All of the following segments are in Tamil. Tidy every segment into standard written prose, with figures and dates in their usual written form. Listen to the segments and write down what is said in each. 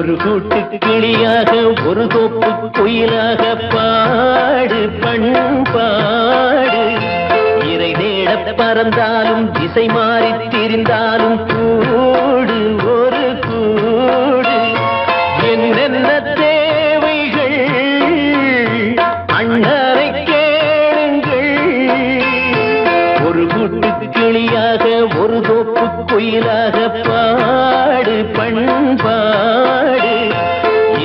ஒரு கூட்டு கிளியாக ஒரு தோப்பு குயிலாக பாடு பண்பாடு. இறை தேட பறந்தாலும் திசை மாறி திரிந்தாலும் கூடு ஒரு கூடு. என்னென்ன தேவைகள் அண்ணரை கேளுங்கள். ஒரு கூட்டு கிளியாக ஒரு தோப்பு குயிலாக பாடு பண்பாடு.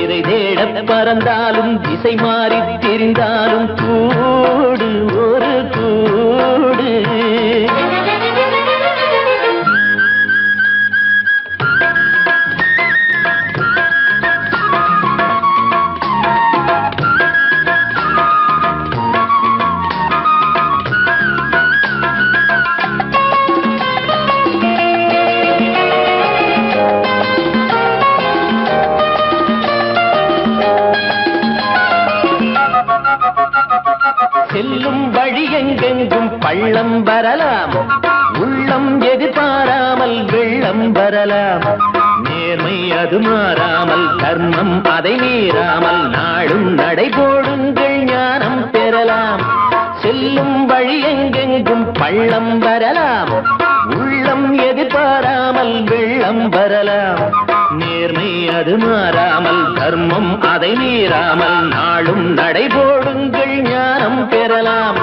இறை தேட பறந்தாலும் திசை மாறி திரிந்தாலும் கூடு ஒரு கூடு. செல்லும் வழி எங்கெங்கும் பள்ளம் வரலாம், உள்ளம் எதிர்பாராமல் வெள்ளம் வரலாம். நேர்மை அது மாறாமல் தர்மம் அதை மீறாமல் நாளும் நடைபோடுங்கள் ஞானம் பெறலாம். செல்லும் வழி எங்கெங்கும் பள்ளம் வரலாம், உள்ளம் எதிர்பாராமல் வெள்ளம் வரலாம். நேர்மை அது மாறாமல் தர்மம் அதை மீறாமல் நாளும் நடைபோடுங்கள் ஞானம் பெறலாம்.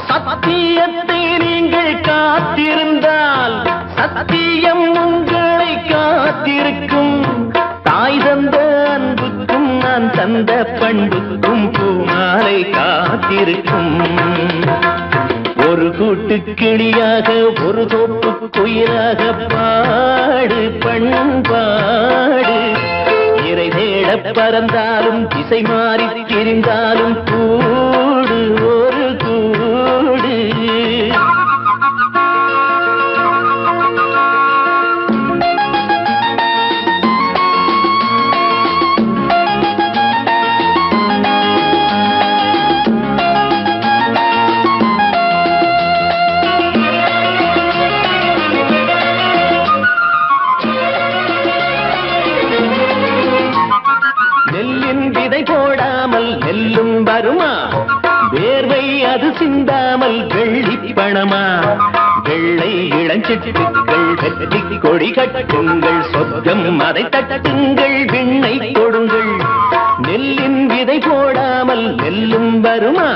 சத்தியத்தை நீங்கள் காத்திருந்தால் சத்தியம் உங்களை காத்திருக்கும். தாய் தந்த அன்புக்கும் நான் தந்த பண்புக்கும் பூமாலை காத்திருக்கும். ஒரு கூட்டு கிளியாக ஒரு தோப்பு குயிலாக பாடு பண்பாடு. இறை தேட பறந்தாலும் திசை மாறி திரிந்தாலும் கூடு ஒரு கூடு. போடாமல் நெல்லும் வருமா, வேர்வை அது சிந்தாமல் வெள்ளி பணமா. வெள்ளை இளஞ்சிட்டுகள் வெற்றி கொடி கட்டுங்கள், சொர்க்கம் அதை தட்டுங்கள், விண்ணை கொடுங்கள். நெல்லின் விதை போடாமல் நெல்லும் வருமா,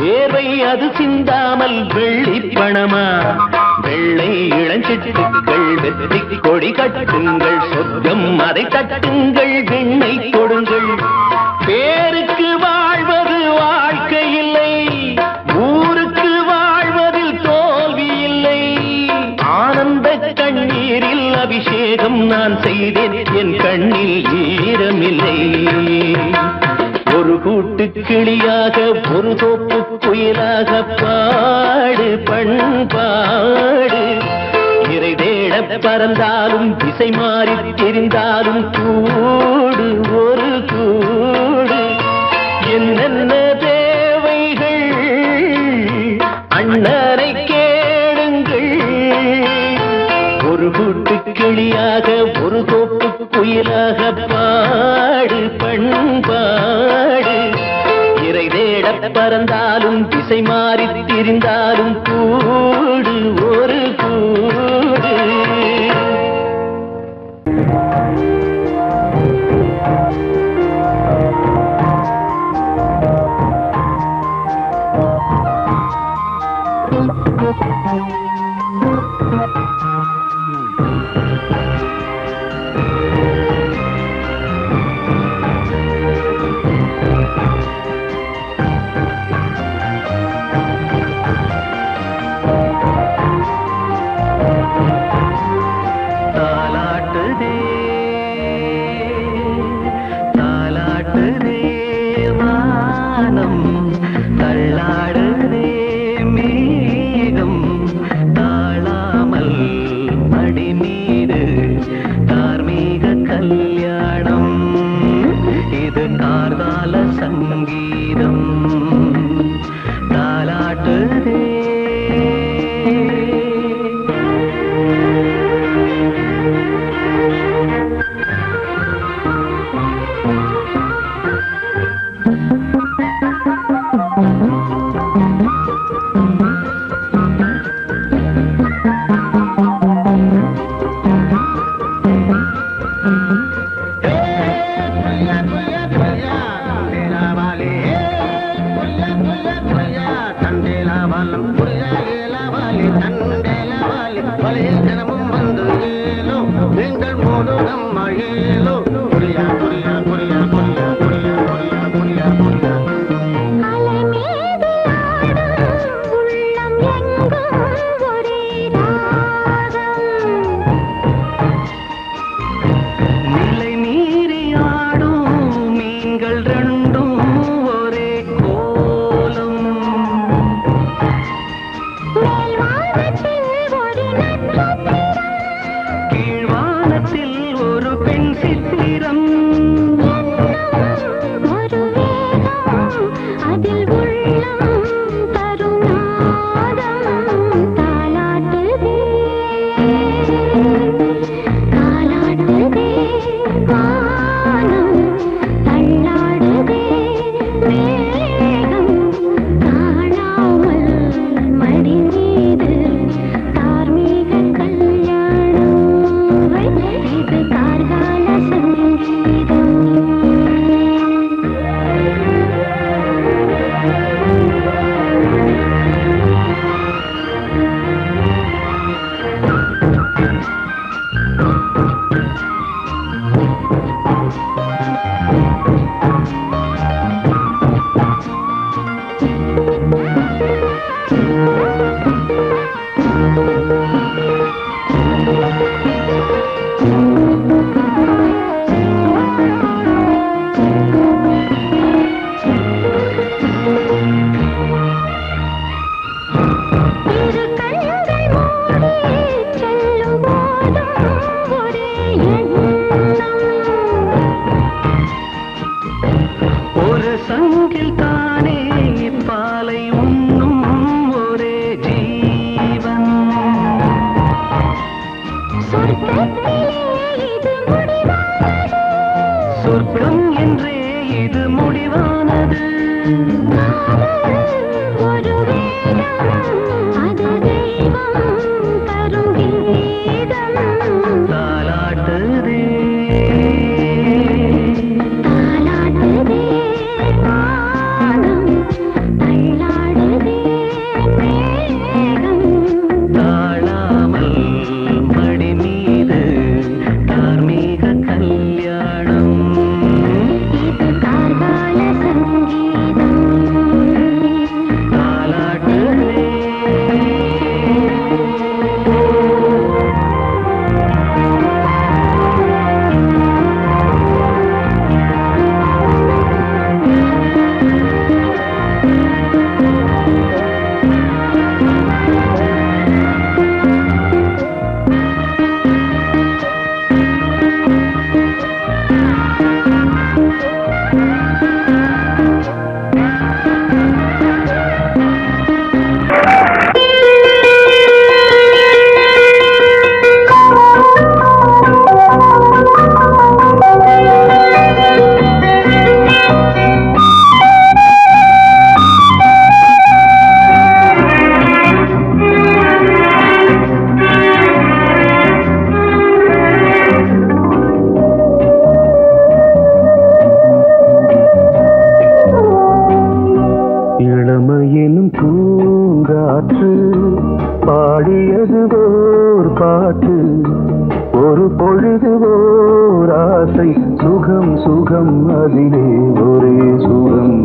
வேர்வை அது சிந்தாமல் வெள்ளி பணமா. வெள்ளை இளஞ்சிட்டுகள் வெற்றி கொடி கட்டுங்கள், சொர்க்கம் அதை தட்டுங்கள், விண்ணை கொடுங்கள். பேருக்கு வாழ்வது வாழ்க்கை இல்லை, ஊருக்கு வாழ்வதில் தோல்வி இல்லை. ஆனந்த கண்ணீரில் அபிஷேகம் நான் செய்தேன், என் கண்ணில் ஈரமில்லை. ஒரு கூட்டு கிளியாக ஒரு தோப்பு குயிலாக பாடு பண்பாடு. இறை தேட பறந்தாலும் திசை மாறி தெரிந்தாலும் கூடு ஒரு கூடு. என்னென்ன தேவைகள் அண்ணரை கேளுங்கள். ஒரு கூட்டு கிளியாக ஒரு தோப்பு குயிலாக பாடு பண்பாடு. இறை தேட பறந்தாலும் திசை மாறி திரிந்தாலும் கூடு ஒரு கூடு. ஏலவாலி தண்டேலவாலி வலையில் தினமும் வந்து ஏலோ நீங்கள் மோது நம்ம ஏலோ புரியா புரியா புரியா புரியா புரியா புரியா புரியா புரியா நிலை மீறி ஆடும் மீன்கள் ரெண்டும் ஒரே கோலம் கீழ்வானத்தில் ஒரு பெண் சித்திரம் அதில் உள்ளம் தருநாதம் தாலாட்டுதே தாலாட்டுதே வானம் தள்ளாடுதே மேகம் காணாமல் மடி மீது தார்மீக கல்யாணம் இது கார்கால சங்கீதம் இரு கண்கள் மூடி செல்லும் போதும் ஒரே எண்ணம் ஒரு சங்கில் தானே பாலை உண்ணும் ஒரே ஜீவன் சொர்க்கத்திலே இது முடிவானது சொர்க்கம் என்றே இது முடிவானது ஒரு வேதம் அது தெய்வம் தரும் கீதம் தாலாட்டுதே தாலாடுதே வானம் தள்ளாடுதே மேகம் தாழாமல் மடி மீது தார்மீக கல்யாணம் இது கார்கால சங்கீதம் தாலாட்டுதே இளமையினும் பூங்காற்று பாடியது ஓர் பாட்டு ஒரு பொழுது ஓர் ஆசை சுகம் சுகம் அதிலே ஒரே சுகம்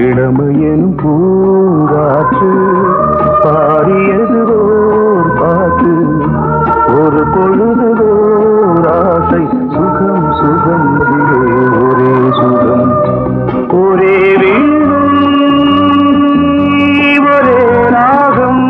இளமையினும் பூங்காற்று பாடியது ஓர் பாட்டு ஒரு பொழுது ஓர் ஆசை சுகம் சுகம் அதிலே ஒரே சுகம் ஒரே வீணை ஒரே ராகம்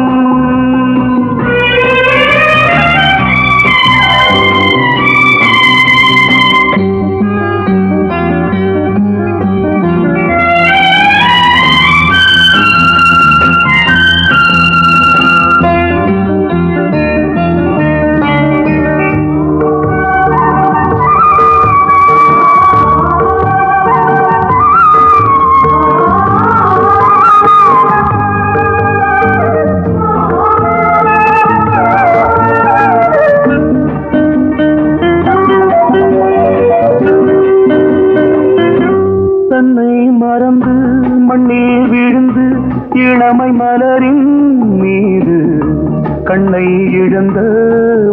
கண்ணை இழந்த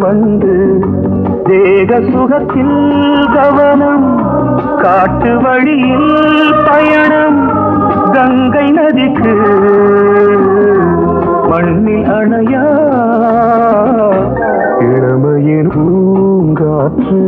வந்து தேக சுகத்தில் கவனம் காட்டு வழியில் பயணம் கங்கை நதிக்கு மண்ணில் அணையா இளமையின் பூங்காற்று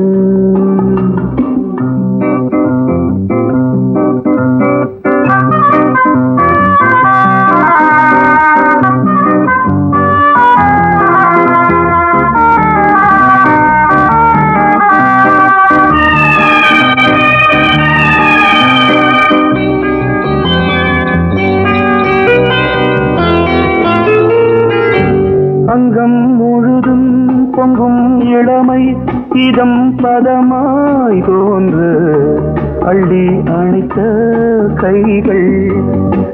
அங்கம் முழுதும் பொங்கும் இளமை இதம் பதமாய் தோன்று அள்ளி அணைத்த கைகள்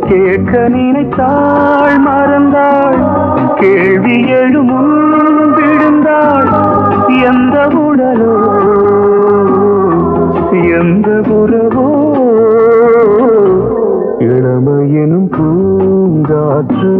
கேட்க நினைத்தாள் மறந்தாள் கேள்வி எழுமுன் விழுந்தாள் எந்த உடலோ எந்த உறவோ இளமையெனும் பூங்காற்று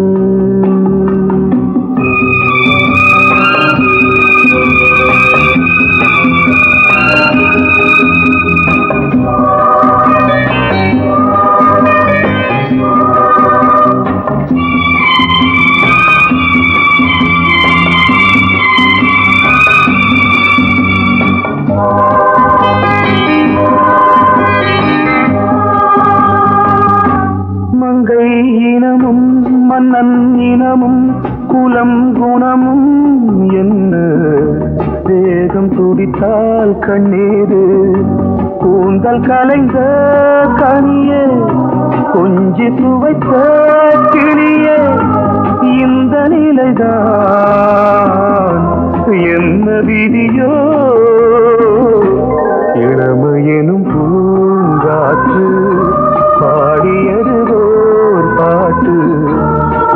மங்கை இனமும் மன்னன் இனமும் குலம் குணமும் என்ன வேகம் துடித்தால் கண்ணீரு கூந்தல் கலைந்த கனியே கொஞ்சி சுவைத்த கிளியே இந்த நிலைதான் என்ன விதியோ இளமையெனும் பூங்காற்று பாடியது ஓர் பாட்டு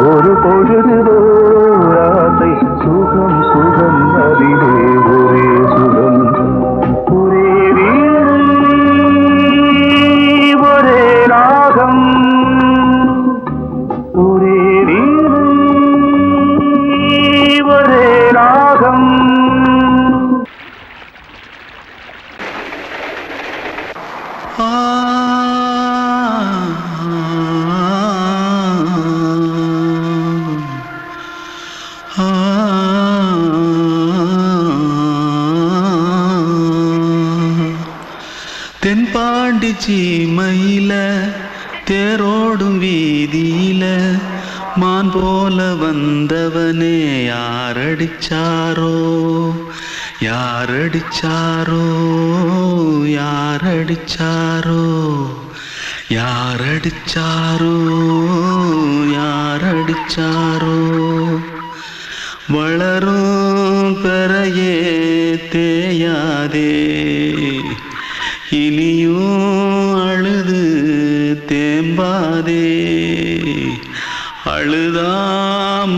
ஒரு பொழுது ஓர் ஆசை சுகம் சுகம் அதிலே ஒரே சுகம் ஒரே வீடு ஒரே ராகம் ஒரே வீடு ஒரே ராகம் தென்பாண்டி சீமையில தேரோடும் வீதியில மான் போல வந்தவனே யாரடிச்சாரோ யாரடிச்சாரோ யாரடிச்சாரோ யாரடிச்சாரோ யாரடிச்சாரோ வளரும் பெறையே தேயாதே இனியும் அழுது தேம்பாதே அழுதா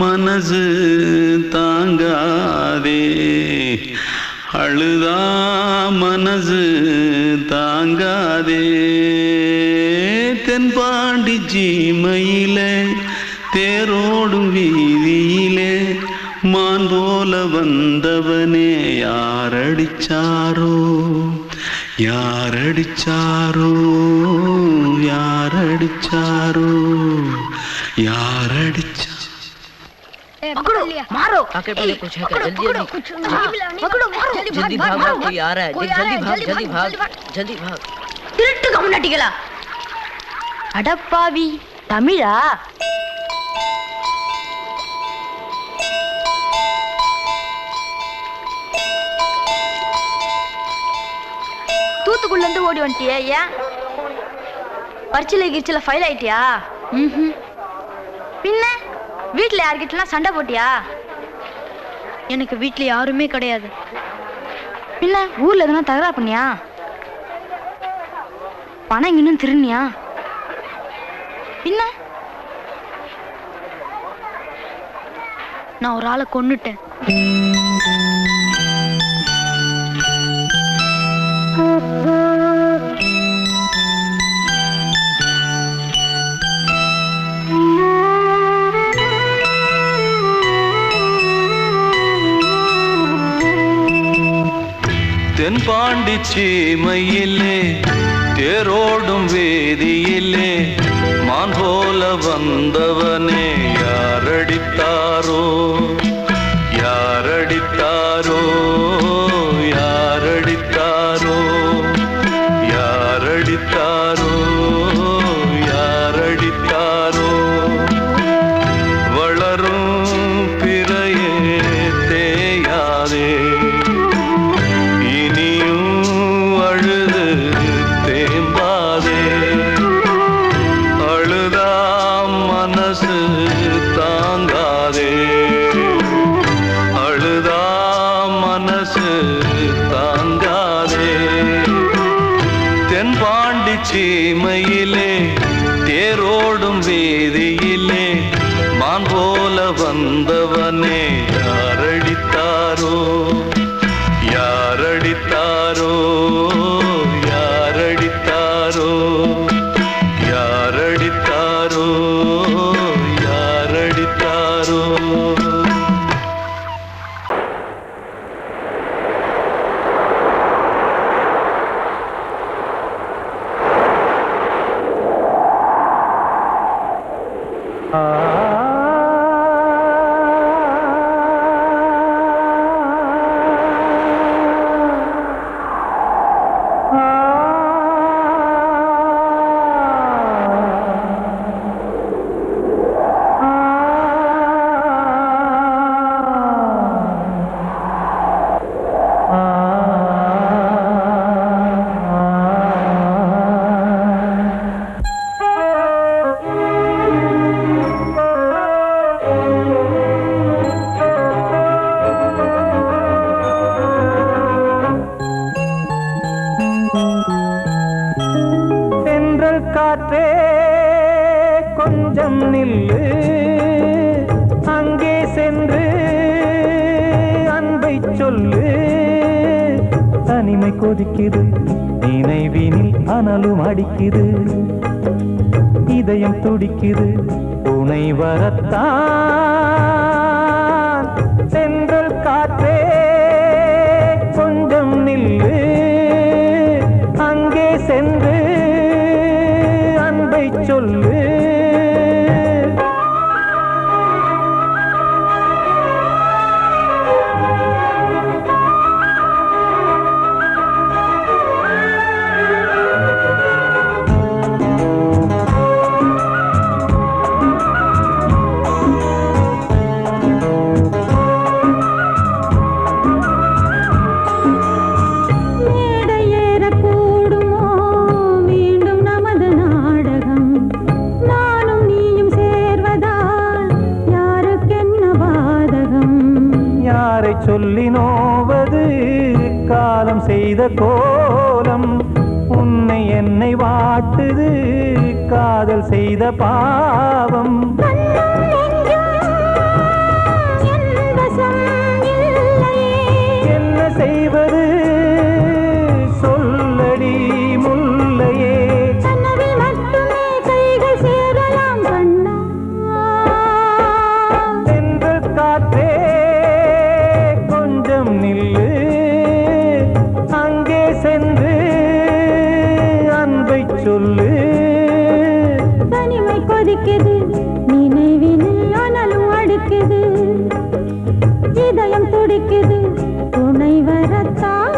மனசு தாங்காதே அழுதா மனசு தாங்காதே தென்பாண்டி சீமையிலே தேரோடும் வீதியிலே மான் போல வந்தவனே யாரடிச்சாரோ யாரடிச்சாரோ யாரடிச்சாரோ யாரடிச்சா पकड़ो मारो आके पहले कुछ है क्या जल्दी जल्दी पकड़ो मारो जल्दी भाग कोई आ रहा है जल्दी भाग जल्दी भाग திருட்டு கம்முனாட்டிகளா அடப்பாவி தமிழா தூத்துக்குள்ள இருந்து ஓடி வந்துட்டியா ஏன் பரிச்சையில கிரிச்சில ஃபைல் ஆயிட்டியா பின்ன வீட்டுல யார்கிட்டலாம் சண்டை போட்டியா எனக்கு வீட்டுல யாருமே கிடையாது பின்ன ஊர்ல எதுனா தகராறு பண்ணியா பணம் இன்னும் திருநியா பின்ன நான் ஒரு ஆளை கொன்னுட்டேன் தென்பாண்டி சீமையிலே தேரோடும் வேதியிலே மான் போல வந்தவனே யாரடித்தாரோ யாரடித்தாரோ யாரடித்தாரோ யாரடித்தாரோ யாரடித்தாரோ வளரும் பிறையே தேயாதே இனியும் அழுது தேம்பாதே அழுதாம் மனசு தாங்காதே அழுதாம் மனசு தாங்காதே தென்பாண்டி சீமையிலே தேரோடும் வீதியிலே மான் போல வந்தவனே யாரடித்தாரோ யாரடித்தாரோ யாரடித்தாரோ யாரடித்தாரோ யாரடித்தாரோ காற்றே கொஞ்சம் நில்லு அங்கே சென்று அன்பை சொல்லு தனிமை கொதிக்குது நினைவினில் அனலும் அடிக்குது இதயம் துடிக்குது துணை வரத்தான் சென்றல் காற்றே கொஞ்சம் நில்லு அங்கே சென்று அன்பை சொல்லு சொல்லி நோவது காலம் செய்த கோலம் உன்னை என்னை வாட்டுது காதல் செய்த பாவம் என்ன செய்வது சொல்லடி முல்லையே சென்று காற்றே நில்லு அங்கே சென்று அன்பை சொல்லு தனிமை கொதிக்குது நினைவினில் அனலும் அடிக்குது இதயம் துடிக்குது துணை வரத்தான்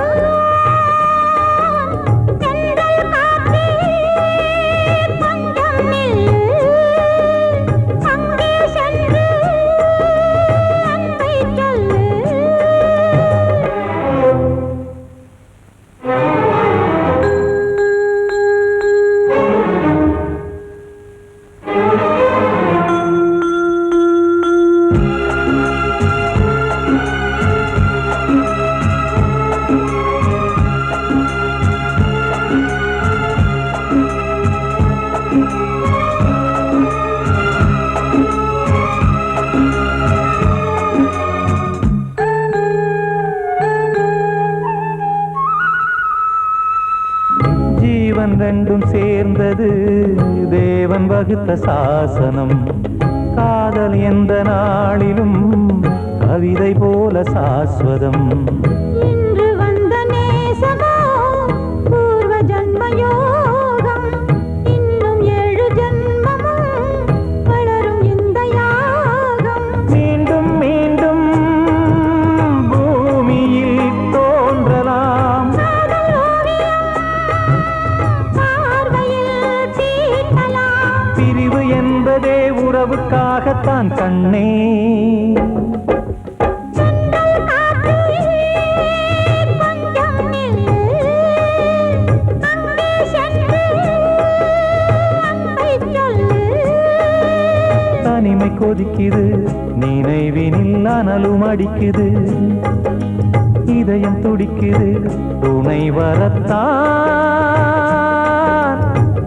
ரெண்டும் சேர்ந்தது தேவன் வகுத்த சாசனம் காதல் எந்த நாளிலும் கவிதை போல சாஸ்வதம் இன்று வந்த நேச கொதிக்குது நினைவினில் அனலும் அடிக்குது இதயம் துடிக்குது துணை வரத்தான்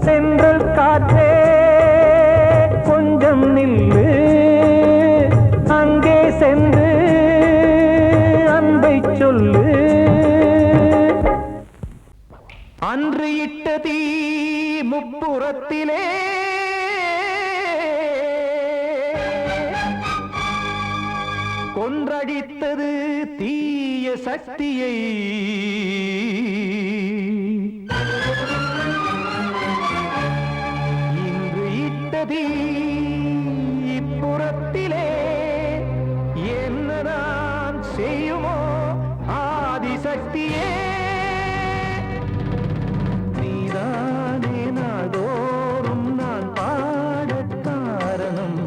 சென்றல் காற்றே கொஞ்சம் நில்லு அங்கே சென்று அன்பை சொல்லு அன்று இட்ட தீ முப்புறத்திலே கொன்றடித்தது தீய சக்தியை இன்று இட்ட தீ இப்புறத்திலே என்ன நான் செய்யுமோ ஆதிசக்தியே நீதானே நாள்தோறும் நான் பாடக் காரணம்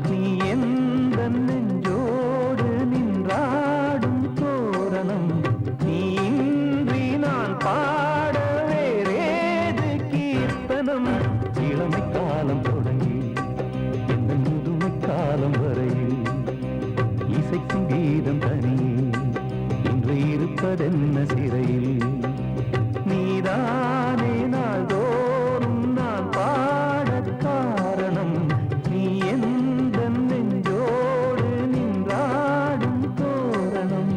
நீ எந்த நெஞ்சோடு நின்றாடும் தோரணம் நீ இன்றி நான் பாட வேறேது கீர்த்தனம் இளமை காலம் தொடங்கி இந்த முதுமை காலம் வரையில் இசைக்கும் கீதம் தனியே இன்று இருப்பதென்ன சிறையில் நீதானே நாள்தோறும் நான் பாடக் காரணம் நீ எந்த நெஞ்சோடு நின்றாடும் தோரணம்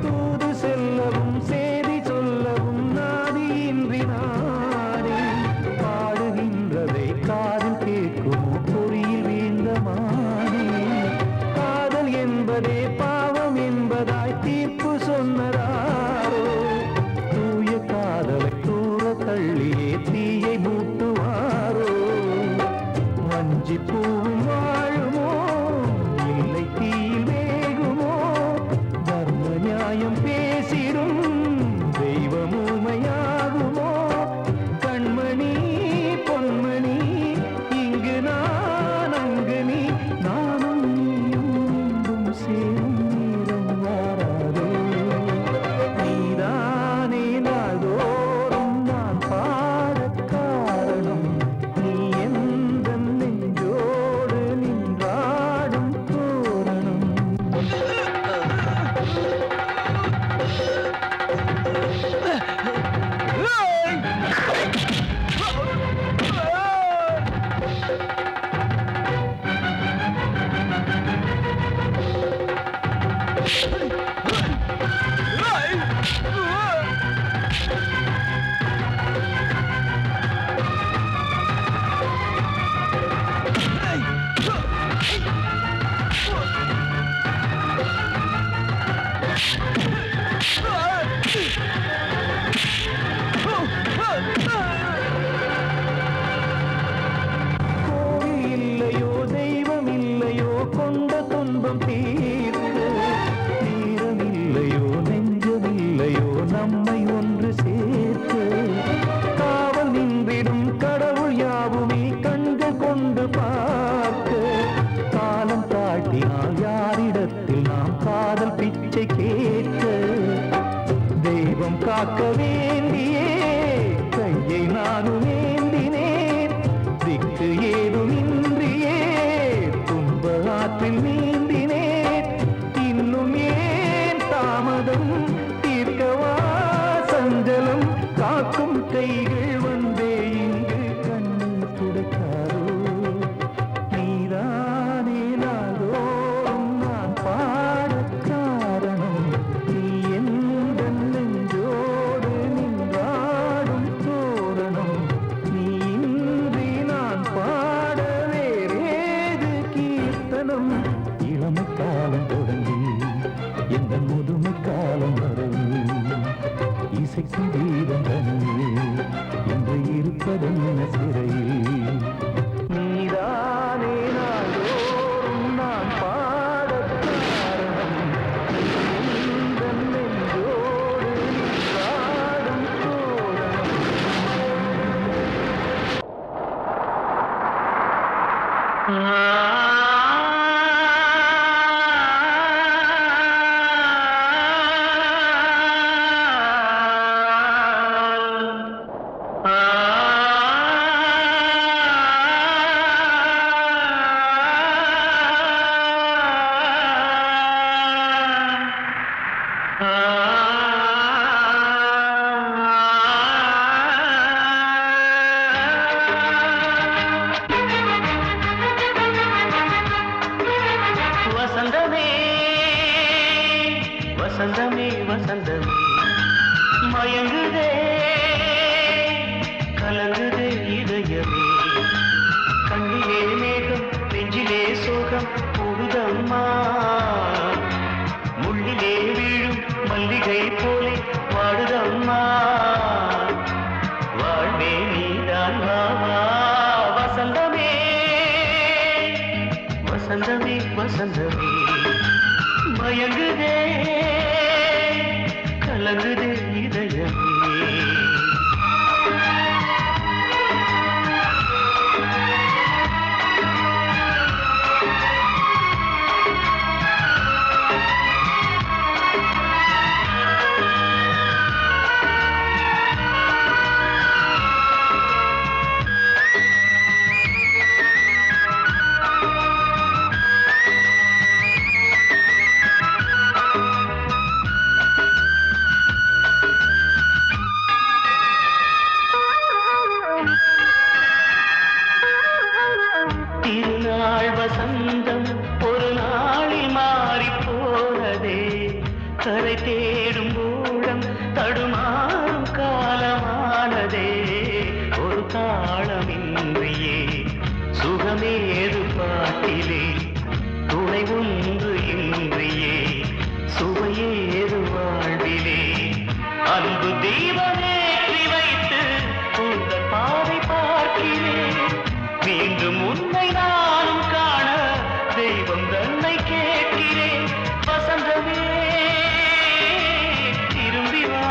தூது செல்லவும் சேதி சொல்லவும் நாதியின்றி நானே பாடுகின்றதை காதில் கேட்கும் பொறியில் வீழ்ந்த மானே காதல் என்பதே பாவம் என்பதாய் தீர்ப்பு சொன்னதாரோ தூய காதலை தூர தள்ளியே தீயை மூட்டுவாரோ வஞ்சி பூவும் வாழுமோ இல்லை தீயில் வேகுமோ தர்ம நியாயம் பேசிடும் தெய்வமுமையாகுமோ கண்மணி பொன்மணி இங்கு நான் அங்கு நீ நானும் நீயும் மீண்டும் சேரும் நேரம் வாராதோ நீதானே நாள்தோறும் நான் பாடக் காரணம் நீ எந்த நெஞ்சோடு நீ வசந்தமே வசந்தமே வசந்தமே மயங்குதே கலங்குதே இதயமே கண்ணிலே மேகம் நெஞ்சிலே சோகம் கூடுதம்மா முள்ளிலே வீழும் மல்லிகை போலே வாடுதம்மா வாழ்வே நீதான் வாவா வசந்தமே வசந்தமே வசந்தமே மயங்குதே கலங்குதே இதயமே திருநாள் வசந்தம் ஒரு நாளில் மாறி போனதே கரை தேடும் ஊழம் தடுமாறும் காலமானதே ஒரு தாளமின்றியே சுகமேது பாட்டிலே துணை ஒன்று இன்றியே சுவையேது வாழ்விலே அன்பு தீபமேற்றி வைத்து உங்கள் பாதை பார்க்கிறேன் மீண்டும் உன்னை நானும் காண தெய்வம் தன்னை கேட்கிறேன் வசந்தமே திரும்பி வா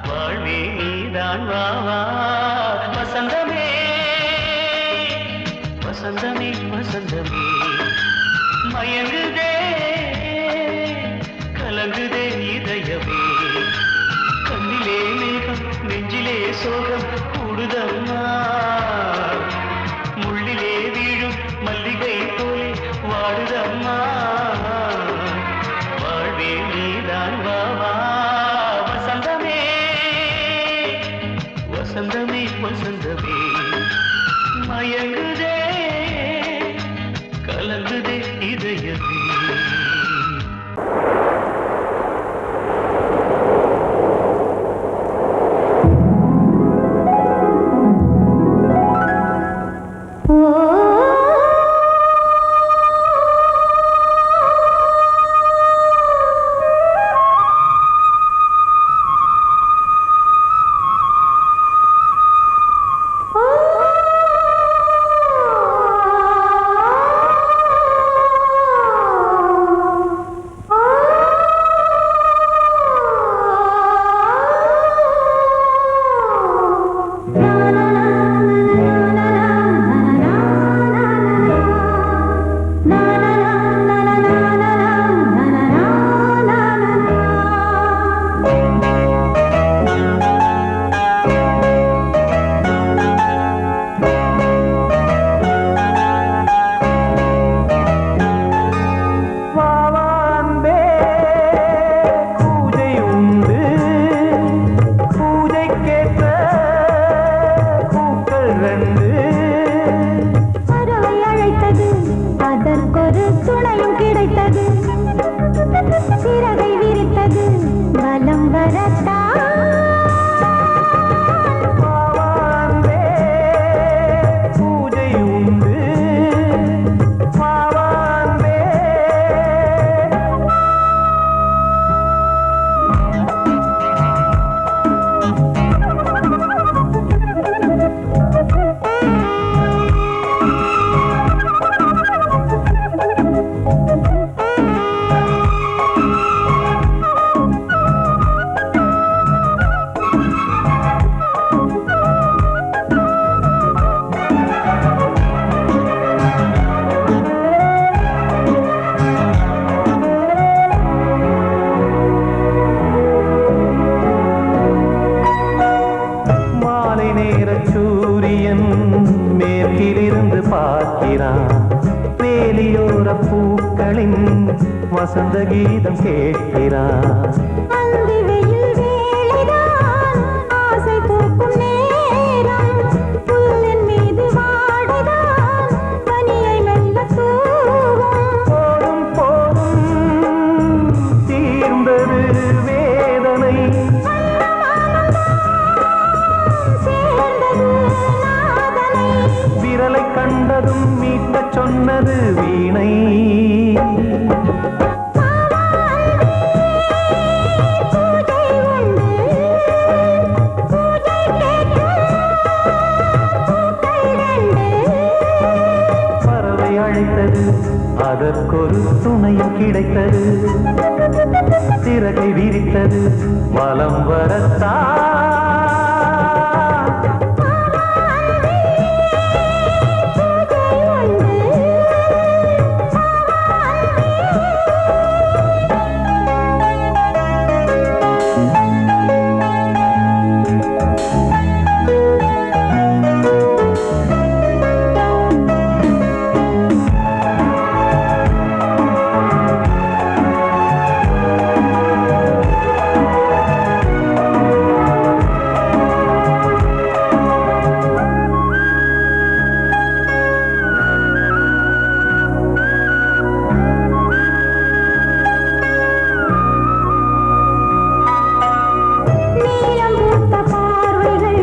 வாழ்வே நீதான் வா வா வசந்தமே வசந்தமே வசந்தமே மயங்குதே கலங்குதே இதயமே கண்ணிலே மேகம் நெஞ்சிலே சோகம் கூடுதம்மா முள்ளிலே வீழும் மல்லிகை போலே வாடுதம்மா வாழ்வே நீதான் வா வா வசந்தமே வசந்தமே வசந்தமே மயங்குதே கலங்குதே இதயமே இருந்து பார்க்கிறான் வேலியோர பூக்களின் வசந்த கீதம் கேட்கிறான் அந்தி வெயில் வேளைதான் ஆசை பூக்கும் நேரம் புல்லின் மீது வாடைதான் பனியை மெல்ல தூவும் போதும் போதும் தீர்ந்தது வேதனை சேர்ந்தது நாதனை விரலை கண்டதும் மீட்டச் சொன்னது வீணை பூஜை உண்டு பூஜை கேட்கும் பூக்கள் ரெண்டு பறவை அழைத்தது அதற்கொரு துணையும் கிடைத்தது சிறகை விரித்தது வலம் வரத்தான் நீலம் பூத்த பார்வைகள்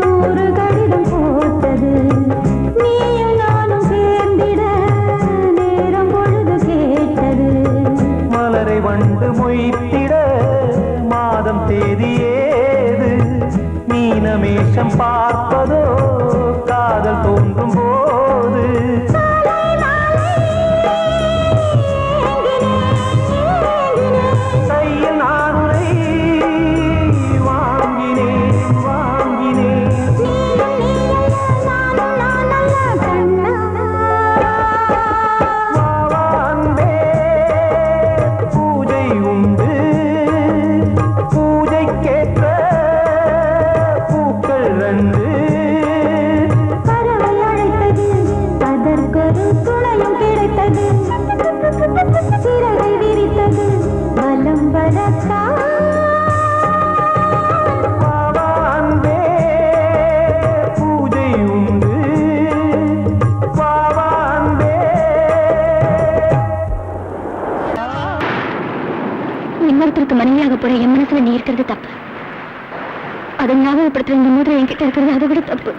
நூறு கடிதம் போட்டது நீயும் நானும் சேர்ந்திட நேரம் பொழுது கேட்டது மலரை வண்டு மொய்த்திட மாதம் தேதி ஏது மீனமேஷம் பார்ப்பதோ காதல் தோன்றும் போது கையில் நான் உரை வாங்கினேன் வாங்கினேன் வாவான்பே பூஜை உண்டு பூஜைக்கேற்ற பூக்கள் ரெண்டு பறவை அழைத்தது அதற்கொரு துணையும் கிடைத்தது சிறகை விரித்தது வலம் வரத்தான் வாவான்பே பூஜை உண்டு வாவான்பே இன்னொருத்தருக்கு மனைவியாக போற என் மனசுல நீ இருக்கிறது தப்பு அதை ஞாபகப்படுத்துற இந்த மூதிரை என்கிட்ட இருக்கிறது அதை விட தப்பு